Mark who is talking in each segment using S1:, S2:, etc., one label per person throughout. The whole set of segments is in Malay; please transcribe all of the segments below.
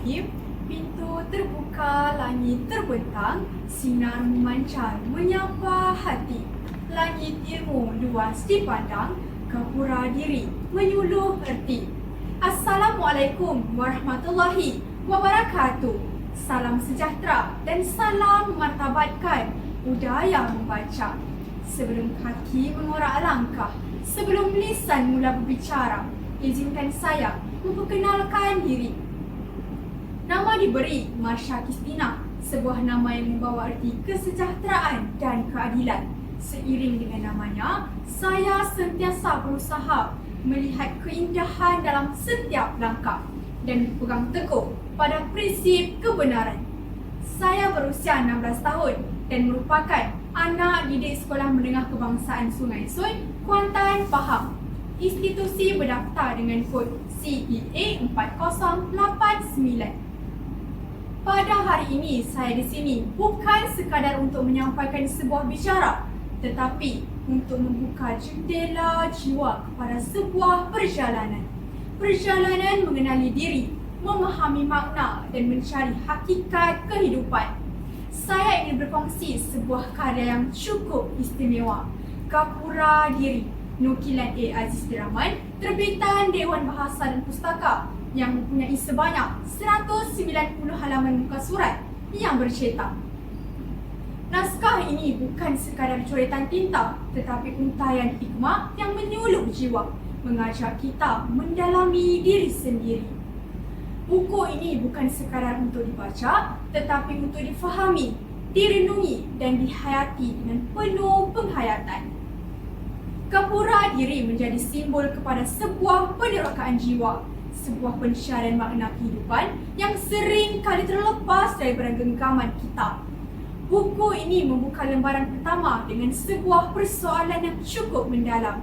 S1: Bismillahirrahmanirrahim. Pintu terbuka, langit terbentang, sinar memancar menyapa hati. Langit ilmu luas dipandang, gapura diri menyuluh erti. Assalamualaikum warahmatullahi wabarakatuh. Salam sejahtera dan salam martabatkan budaya membaca. Sebelum kaki mengorak langkah, sebelum lisan mula berbicara, izinkan saya memperkenalkan diri. Nama diberi Marsha Kristina, sebuah nama yang membawa arti kesejahteraan dan keadilan. Seiring dengan namanya, saya sentiasa berusaha melihat keindahan dalam setiap langkah dan berpegang teguh pada prinsip kebenaran. Saya berusia 16 tahun dan merupakan anak didik Sekolah Menengah Kebangsaan Sungai Sun, Kuantan, Pahang. Institusi berdaftar dengan kod CEA 4089. Pada hari ini saya di sini bukan sekadar untuk menyampaikan sebuah bicara, tetapi untuk membuka jendela jiwa kepada sebuah perjalanan. Perjalanan mengenali diri, memahami makna dan mencari hakikat kehidupan. Saya ingin berkongsi sebuah karya yang cukup istimewa, Gapura Diri, nukilan A. Aziz Rahman, terbitan Dewan Bahasa dan Pustaka yang mempunyai sebanyak 190 halaman muka surat yang bercetak. Naskah ini bukan sekadar coretan tinta, tetapi untayan hikmah yang menyuluh jiwa, mengajak kita mendalami diri sendiri. Buku ini bukan sekadar untuk dibaca, tetapi untuk difahami, direnungi dan dihayati dengan penuh penghayatan. Gapura Diri menjadi simbol kepada sebuah penerokaan jiwa, sebuah pencarian makna kehidupan yang sering kali terlepas daripada genggaman kita. Buku ini membuka lembaran pertama dengan sebuah persoalan yang cukup mendalam.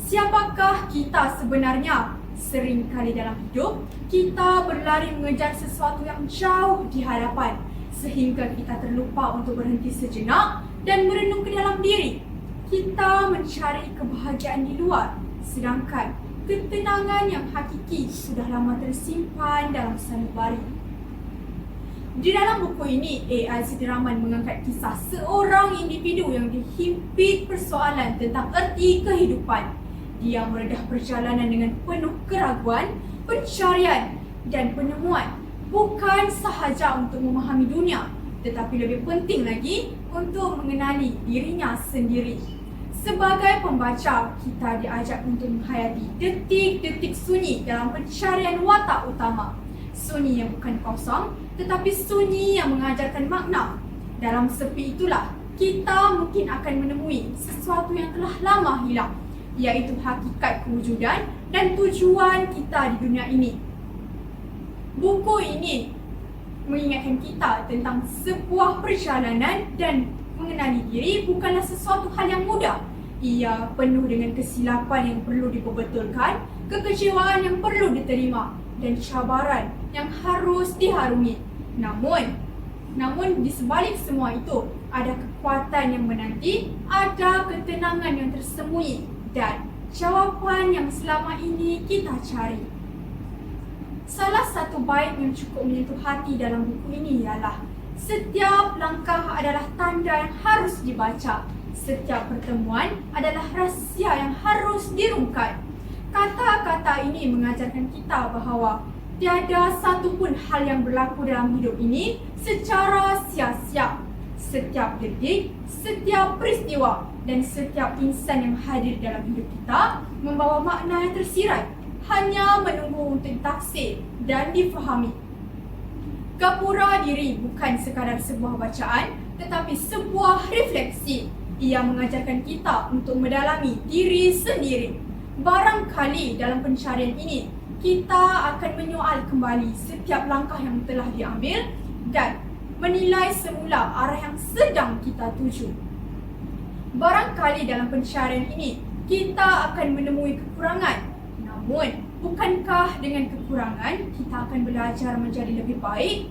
S1: Siapakah kita sebenarnya? Sering kali dalam hidup, kita berlari mengejar sesuatu yang jauh di hadapan, sehingga kita terlupa untuk berhenti sejenak dan merenung ke dalam diri. Kita mencari kebahagiaan di luar, sedangkan ketenangan yang hakiki sudah lama tersimpan dalam sanubari. Di dalam buku ini, A. Aziz Rahman mengangkat kisah seorang individu yang dihimpit persoalan tentang erti kehidupan. Dia meredah perjalanan dengan penuh keraguan, pencarian dan penemuan, bukan sahaja untuk memahami dunia, tetapi lebih penting lagi untuk mengenali dirinya sendiri. Sebagai pembaca, kita diajak untuk menghayati detik-detik sunyi dalam pencarian watak utama. Sunyi yang bukan kosong, tetapi sunyi yang mengajarkan makna. Dalam sepi itulah, kita mungkin akan menemui sesuatu yang telah lama hilang, iaitu hakikat kewujudan dan tujuan kita di dunia ini. Buku ini mengingatkan kita tentang sebuah perjalanan dan mengenali diri bukanlah sesuatu hal yang mudah. Ia penuh dengan kesilapan yang perlu diperbetulkan, kekecewaan yang perlu diterima dan cabaran yang harus diharungi. Namun di sebalik semua itu, ada kekuatan yang menanti, ada ketenangan yang tersembunyi dan jawapan yang selama ini kita cari. Salah satu bait yang cukup menyentuh hati dalam buku ini ialah setiap langkah adalah tanda yang harus dibaca. Setiap pertemuan adalah rahsia yang harus dirungkai. Kata-kata ini mengajarkan kita bahawa tiada satu pun hal yang berlaku dalam hidup ini secara sia-sia. Setiap detik, setiap peristiwa dan setiap insan yang hadir dalam hidup kita membawa makna yang tersirat, hanya menunggu untuk ditafsir dan difahami. Gapura Diri bukan sekadar sebuah bacaan, tetapi sebuah refleksi. Ia mengajarkan kita untuk mendalami diri sendiri. Barangkali dalam pencarian ini, kita akan menyoal kembali setiap langkah yang telah diambil dan menilai semula arah yang sedang kita tuju. Barangkali dalam pencarian ini, kita akan menemui kekurangan. Namun, bukankah dengan kekurangan, kita akan belajar menjadi lebih baik?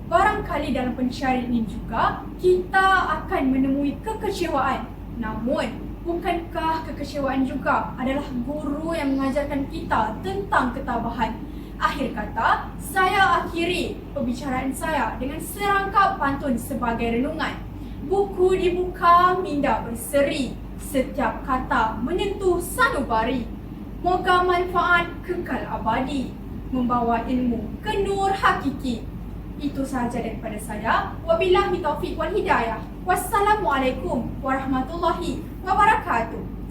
S1: Barangkali dalam pencarian ini juga, kita akan menemui kekecewaan. Namun, bukankah kekecewaan juga adalah guru yang mengajarkan kita tentang ketabahan? Akhir kata, saya akhiri perbicaraan saya dengan serangkap pantun sebagai renungan. Buku dibuka, minda berseri, setiap kata menyentuh sanubari. Moga manfaat kekal abadi, membawa ilmu ke nur hakiki. Itu sahaja daripada saya. Wabillahi taufiq wal hidayah. Wassalamualaikum warahmatullahi wabarakatuh.